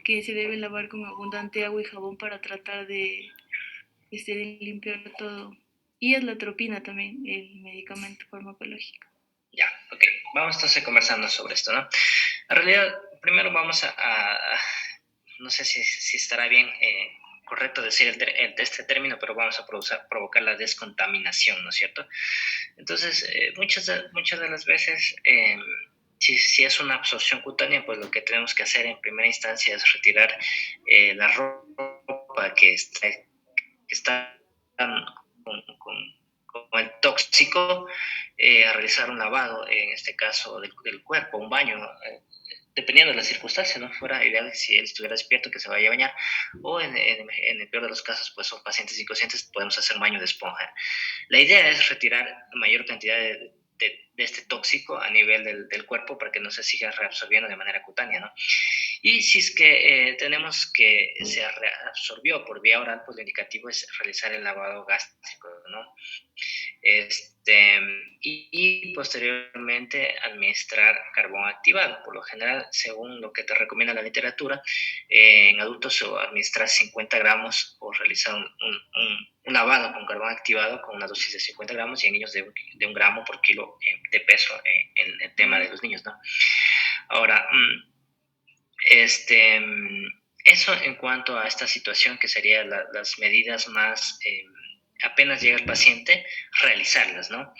que se debe lavar con abundante agua y jabón para tratar de limpiar todo. Y es la atropina también, el medicamento farmacológico. Ya, ok. Vamos entonces conversando sobre esto, ¿no? En realidad, primero vamos no sé si estará bien correcto decir este término, pero vamos a provocar la descontaminación, ¿no es cierto? Entonces, muchas de las veces, si es una absorción cutánea, pues lo que tenemos que hacer en primera instancia es retirar la ropa que está con el tóxico, a realizar un lavado, en este caso del cuerpo, un baño, dependiendo de las circunstancias, ¿no? Fuera ideal si él estuviera despierto que se vaya a bañar, o en el peor de los casos, pues son pacientes inconscientes, podemos hacer un baño de esponja. La idea es retirar la mayor cantidad de este tóxico a nivel del cuerpo para que no se siga reabsorbiendo de manera cutánea, ¿no? Y si es que tenemos que se reabsorbió por vía oral, pues lo indicativo es realizar el lavado gástrico, ¿no? Y posteriormente administrar carbón activado. Por lo general, según lo que te recomienda la literatura, en adultos se administra 50 gramos o realizar un lavado con carbón activado con una dosis de 50 gramos y en niños de 1 gramo por kilo de peso en el tema de los niños, ¿no? Ahora, eso en cuanto a esta situación que serían las medidas más... apenas llega el paciente, realizarlas, ¿no?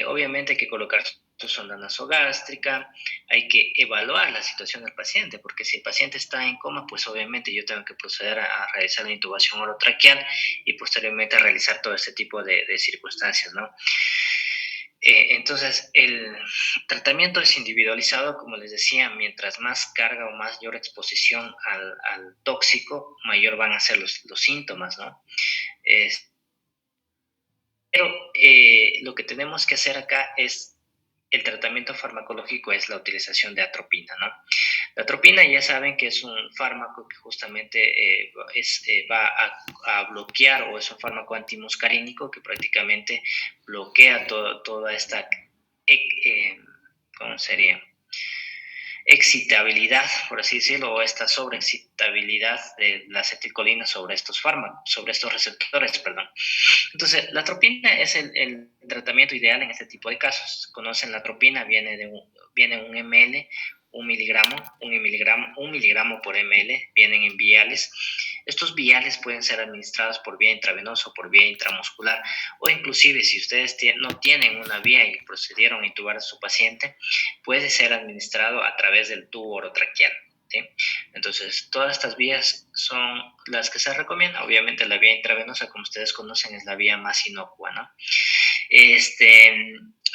Obviamente hay que colocar su sonda nasogástrica, hay que evaluar la situación del paciente, porque si el paciente está en coma, pues obviamente yo tengo que proceder a realizar la intubación orotraqueal y posteriormente a realizar todo este tipo de circunstancias, ¿no? Entonces, el tratamiento es individualizado, como les decía, mientras más carga o mayor exposición al tóxico, mayor van a ser los síntomas, ¿no? Pero lo que tenemos que hacer acá es el tratamiento farmacológico es la utilización de atropina, ¿no? La atropina ya saben que es un fármaco que justamente va a bloquear, o es un fármaco antimuscarínico que prácticamente bloquea toda esta, ¿cómo sería? Excitabilidad, por así decirlo, o esta sobreexcitabilidad de la acetilcolina sobre estos fármacos, sobre estos receptores, perdón. Entonces, la atropina es el tratamiento ideal en este tipo de casos. Conocen la atropina, viene un ml, un miligramo por ml, vienen en viales. Estos viales pueden ser administrados por vía intravenosa o por vía intramuscular, o inclusive si ustedes no tienen una vía y procedieron a intubar a su paciente, puede ser administrado a través del tubo orotraqueal, ¿sí? Entonces, todas estas vías son las que se recomiendan. Obviamente la vía intravenosa, como ustedes conocen, es la vía más inocua, ¿no?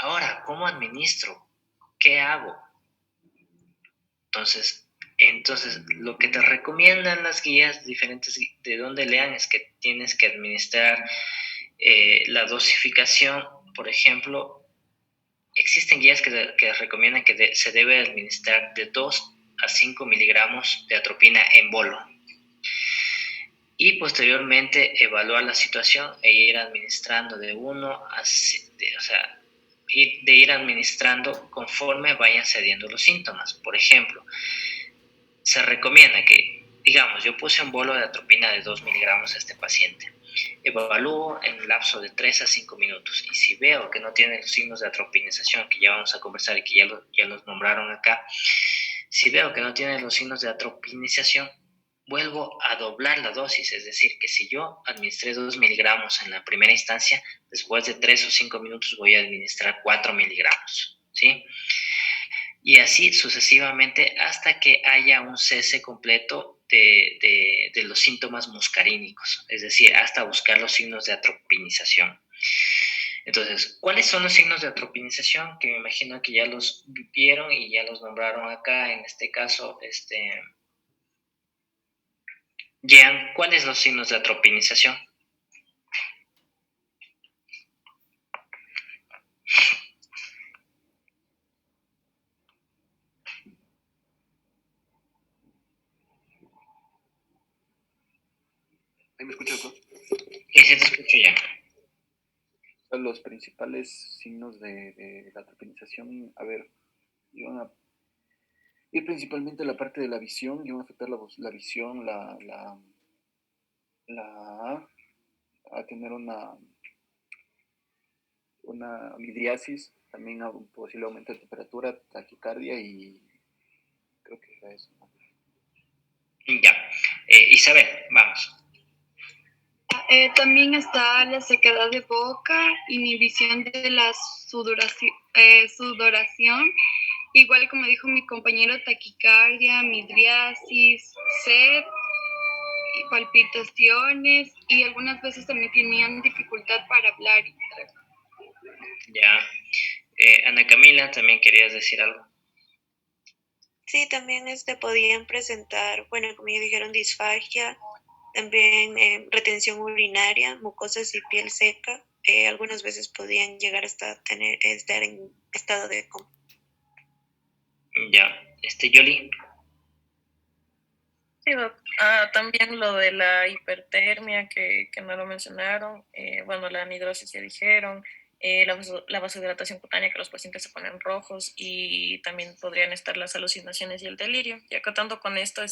Ahora, ¿cómo administro? ¿Qué hago? Entonces, lo que te recomiendan las guías diferentes de donde lean es que tienes que administrar la dosificación. Por ejemplo, existen guías que recomiendan que se debe administrar de 2 a 5 miligramos de atropina en bolo. Y posteriormente evaluar la situación e ir administrando de ir administrando conforme vayan cediendo los síntomas. Por ejemplo, se recomienda que, digamos, yo puse un bolo de atropina de 2 miligramos a este paciente. Evalúo en un lapso de 3 a 5 minutos, y si veo que no tiene los signos de atropinización, que ya vamos a conversar y que ya los nombraron acá, si veo que no tiene los signos de atropinización, vuelvo a doblar la dosis, es decir, que si yo administré 2 miligramos en la primera instancia, después de 3 o 5 minutos voy a administrar 4 miligramos, ¿sí? Y así sucesivamente hasta que haya un cese completo de los síntomas muscarínicos, es decir, hasta buscar los signos de atropinización. Entonces, ¿cuáles son los signos de atropinización? Que me imagino que ya los vieron y ya los nombraron acá, en este caso, Jean, ¿cuáles son los signos de atropinización? ¿Ahí me escuchas, no? Sí, sí te escucho ya. Los principales signos de la atropinización, a ver, iban a ir principalmente la parte de la visión, iban a afectar la visión, a tener una midriasis, también a un posible aumento de temperatura, taquicardia, y creo que era eso, ¿no? Ya. Isabel, vamos. También está la sequedad de boca, inhibición de la sudoración, igual como dijo mi compañero, taquicardia, midriasis, sed, y palpitaciones, y algunas veces también tenían dificultad para hablar. Ya. Ana Camila, ¿también querías decir algo? Sí, también podían presentar, bueno, como ya dijeron, disfagia, también retención urinaria, mucosas y piel seca. Algunas veces podían llegar hasta estar en estado de coma. Ya. Yoli. Sí, también lo de la hipertermia que no lo mencionaron, bueno, la anhidrosis ya dijeron, la vasodilatación cutánea, que los pacientes se ponen rojos, y también podrían estar las alucinaciones y el delirio. Y acotando con esto,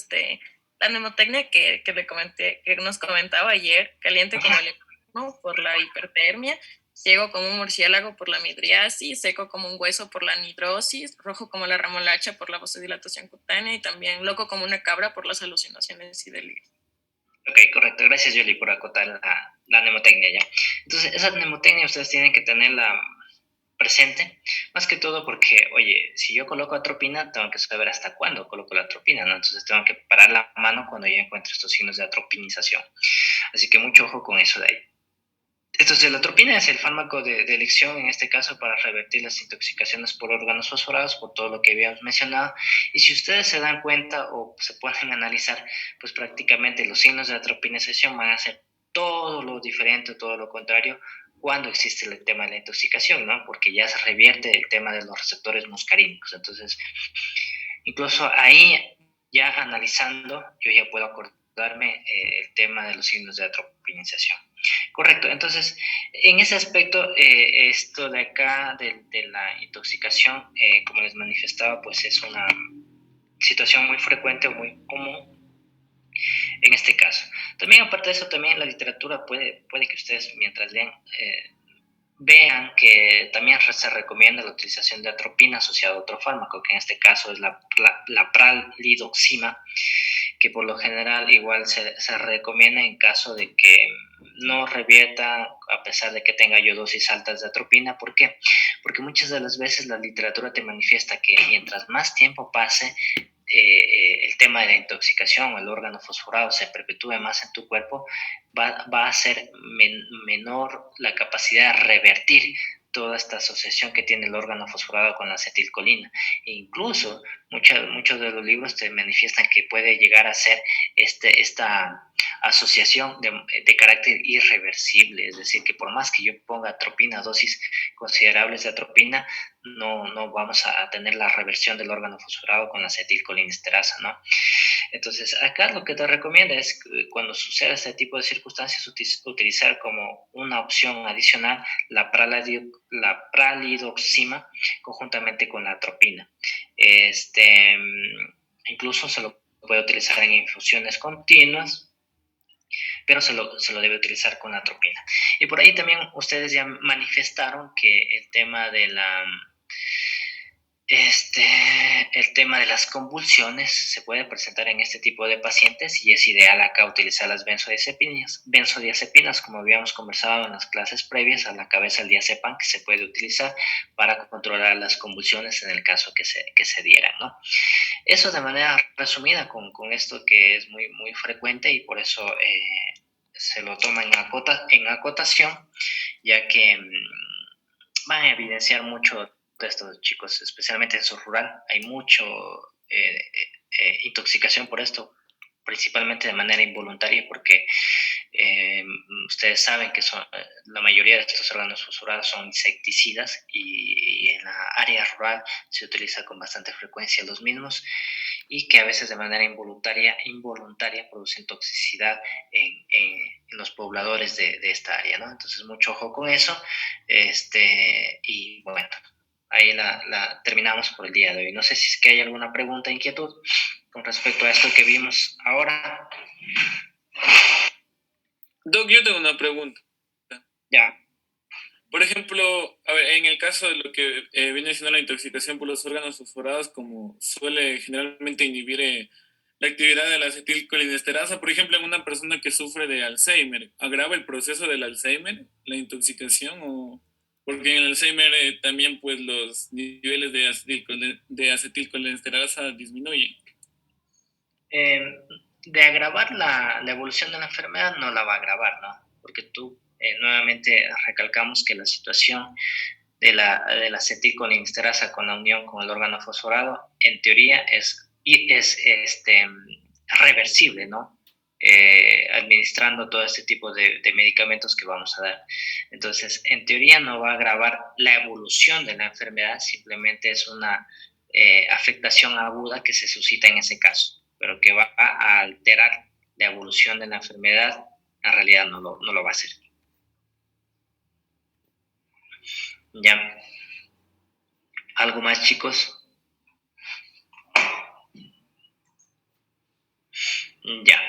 la mnemotecnia que le comenté, que nos comentaba ayer, caliente como el infierno por la hipertermia, ciego como un murciélago por la midriasis, seco como un hueso por la anhidrosis, rojo como la remolacha por la vasodilatación cutánea, y también loco como una cabra por las alucinaciones y delirio. Ok, correcto. Gracias, Yoli, por acotar la mnemotecnia ya. Entonces, esa mnemotecnia ustedes tienen que tenerla presente, más que todo porque, oye, si yo coloco atropina, tengo que saber hasta cuándo coloco la atropina, ¿no? Entonces tengo que parar la mano cuando ya encuentro estos signos de atropinización. Así que mucho ojo con eso de ahí. Entonces, la atropina es el fármaco de elección en este caso para revertir las intoxicaciones por órganos fosforados, por todo lo que habíamos mencionado. Y si ustedes se dan cuenta o se pueden analizar, pues prácticamente los signos de atropinización van a ser todo lo diferente, todo lo contrario, cuando existe el tema de la intoxicación, ¿no? Porque ya se revierte el tema de los receptores muscarínicos. Entonces, incluso ahí, ya analizando, yo ya puedo acordarme el tema de los signos de atropinización. Correcto, entonces, en ese aspecto, esto de acá, de la intoxicación, como les manifestaba, pues es una situación muy frecuente o muy común en este caso. También, aparte de eso, también la literatura puede que ustedes, mientras lean, vean que también se recomienda la utilización de atropina asociada a otro fármaco, que en este caso es la pralidoxima, que por lo general igual se recomienda en caso de que no revierta, a pesar de que tenga yo dosis altas de atropina. ¿Por qué? Porque muchas de las veces la literatura te manifiesta que mientras más tiempo pase, el tema de la intoxicación o el órgano fosforado se perpetúe más en tu cuerpo, va a ser menor la capacidad de revertir toda esta asociación que tiene el órgano fosforado con la acetilcolina. E incluso muchos de los libros te manifiestan que puede llegar a ser esta asociación de carácter irreversible, es decir, que por más que yo ponga atropina, dosis considerables de atropina, no vamos a tener la reversión del órgano fosforado con la acetilcolinesterasa, ¿no? Entonces, acá lo que te recomienda es que cuando suceda este tipo de circunstancias, utilizar como una opción adicional la pralidoxima conjuntamente con la atropina. Incluso se lo puede utilizar en infusiones continuas, pero se lo debe utilizar con la atropina. Y por ahí también ustedes ya manifestaron que el tema de el tema de las convulsiones se puede presentar en este tipo de pacientes, y es ideal acá utilizar las benzodiazepinas, como habíamos conversado en las clases previas, a la cabeza el diazepam, que se puede utilizar para controlar las convulsiones en el caso que se dieran, ¿no? Eso de manera resumida con esto que es muy, muy frecuente, y por eso se lo toma en acotación, ya que van a evidenciar mucho de estos chicos, especialmente en su rural. Hay mucho intoxicación por esto, principalmente de manera involuntaria, porque ustedes saben que la mayoría de estos órganos fosforados son insecticidas, y en la área rural se utiliza con bastante frecuencia los mismos, y que a veces de manera involuntaria producen toxicidad en los pobladores de esta área, ¿no? Entonces, mucho ojo con eso. Y bueno, ahí la terminamos por el día de hoy. No sé si es que hay alguna pregunta, inquietud con respecto a esto que vimos ahora. Doc, yo tengo una pregunta. Ya. Por ejemplo, a ver, en el caso de lo que viene siendo la intoxicación por los órganos fosforados, como suele generalmente inhibir la actividad de la acetilcolinesterasa, por ejemplo, en una persona que sufre de Alzheimer, ¿agrava el proceso del Alzheimer, la intoxicación? O porque en el Alzheimer también pues los niveles de acetilcolinesterasa disminuyen. De agravar la evolución de la enfermedad, no la va a agravar, ¿no? Porque tú, nuevamente recalcamos que la situación de la acetilcolinesterasa con la unión con el órgano fosforado, en teoría es reversible, ¿no? Administrando todo este tipo de medicamentos que vamos a dar. Entonces, en teoría no va a agravar la evolución de la enfermedad, simplemente es una afectación aguda que se suscita en ese caso, pero que va a alterar la evolución de la enfermedad, en realidad no lo va a hacer. Ya. ¿Algo más, chicos? Ya.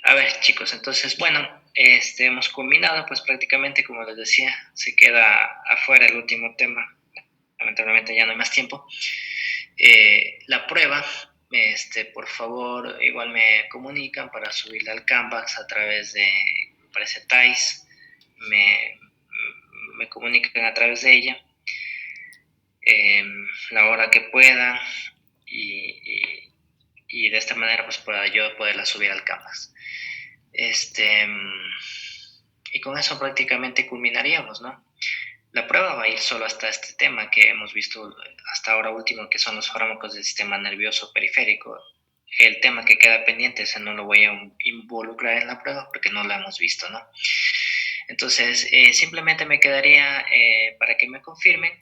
A ver, chicos, entonces, bueno, hemos culminado, pues prácticamente, como les decía, se queda afuera el último tema. Lamentablemente ya no hay más tiempo. La prueba, por favor, igual me comunican para subirla al Canvas a través de, me parece, Thais. Me comunican a través de ella la hora que puedan, y de esta manera pues pueda yo poderla subir al Canvas. Y con eso prácticamente culminaríamos, ¿no? La prueba va a ir solo hasta este tema que hemos visto hasta ahora último, que son los fármacos del sistema nervioso periférico. el tema que queda pendiente, ese no lo voy a involucrar en la prueba porque no lo hemos visto, ¿no? Entonces, simplemente me quedaría para que me confirmen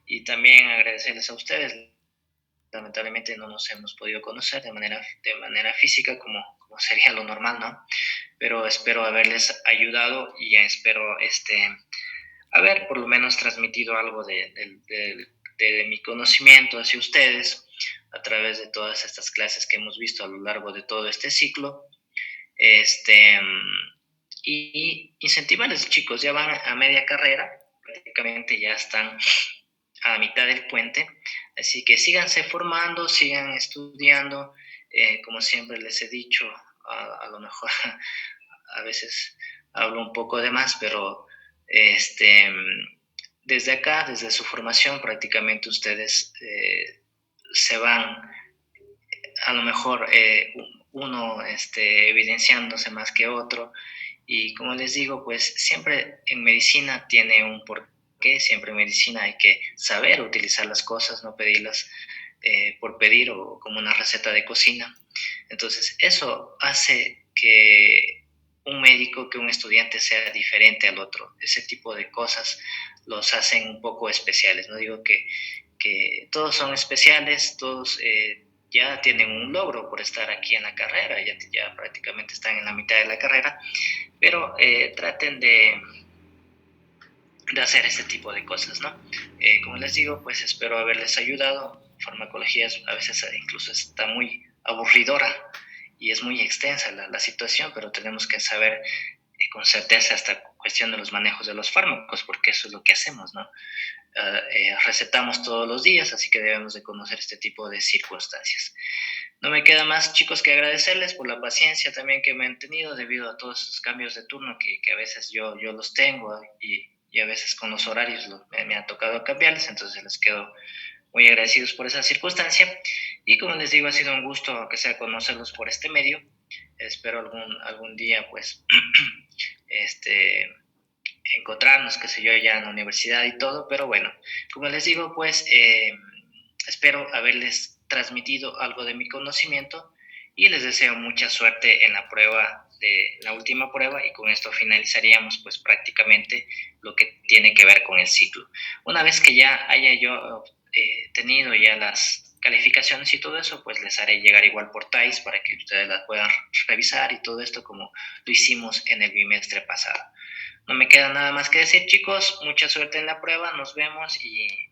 y también agradecerles a ustedes. Lamentablemente no nos hemos podido conocer de manera física como sería lo normal, ¿no? Pero espero haberles ayudado y espero haber por lo menos transmitido algo de mi conocimiento hacia ustedes a través de todas estas clases que hemos visto a lo largo de todo este ciclo. Y incentivarles, chicos, ya van a media carrera, prácticamente ya están a mitad del puente, así que síganse formando, sigan estudiando, como siempre les he dicho, a lo mejor a veces hablo un poco de más, pero desde acá, desde su formación, prácticamente ustedes se van, a lo mejor uno evidenciándose más que otro, y como les digo, pues siempre en medicina tiene un porqué, siempre en medicina hay que saber utilizar las cosas, no pedirlas por pedir o como una receta de cocina. Entonces, eso hace que un médico, que un estudiante sea diferente al otro. Ese tipo de cosas los hacen un poco especiales. No digo que todos son especiales, todos ya tienen un logro por estar aquí en la carrera, ya prácticamente están en la mitad de la carrera, pero traten de hacer este tipo de cosas, ¿no? Como les digo, pues espero haberles ayudado. Farmacología a veces incluso está muy aburridora y es muy extensa la situación, pero tenemos que saber con certeza esta cuestión de los manejos de los fármacos, porque eso es lo que hacemos, ¿no? Recetamos todos los días, así que debemos de conocer este tipo de circunstancias. No me queda más, chicos, que agradecerles por la paciencia también que me han tenido debido a todos esos cambios de turno que a veces yo los tengo y a veces con los horarios me ha tocado cambiarles, entonces les quedo muy agradecidos por esa circunstancia. Y como les digo, ha sido un gusto, aunque sea conocerlos por este medio. Espero algún día, pues, encontrarnos, qué sé yo, ya en la universidad y todo, pero bueno, como les digo, pues, espero haberles transmitido algo de mi conocimiento y les deseo mucha suerte en la última prueba, y con esto finalizaríamos pues prácticamente lo que tiene que ver con el ciclo. Una vez que ya haya yo tenido ya las calificaciones y todo eso, pues les haré llegar igual por TAIS para que ustedes las puedan revisar y todo esto como lo hicimos en el bimestre pasado. No me queda nada más que decir, chicos, mucha suerte en la prueba, nos vemos y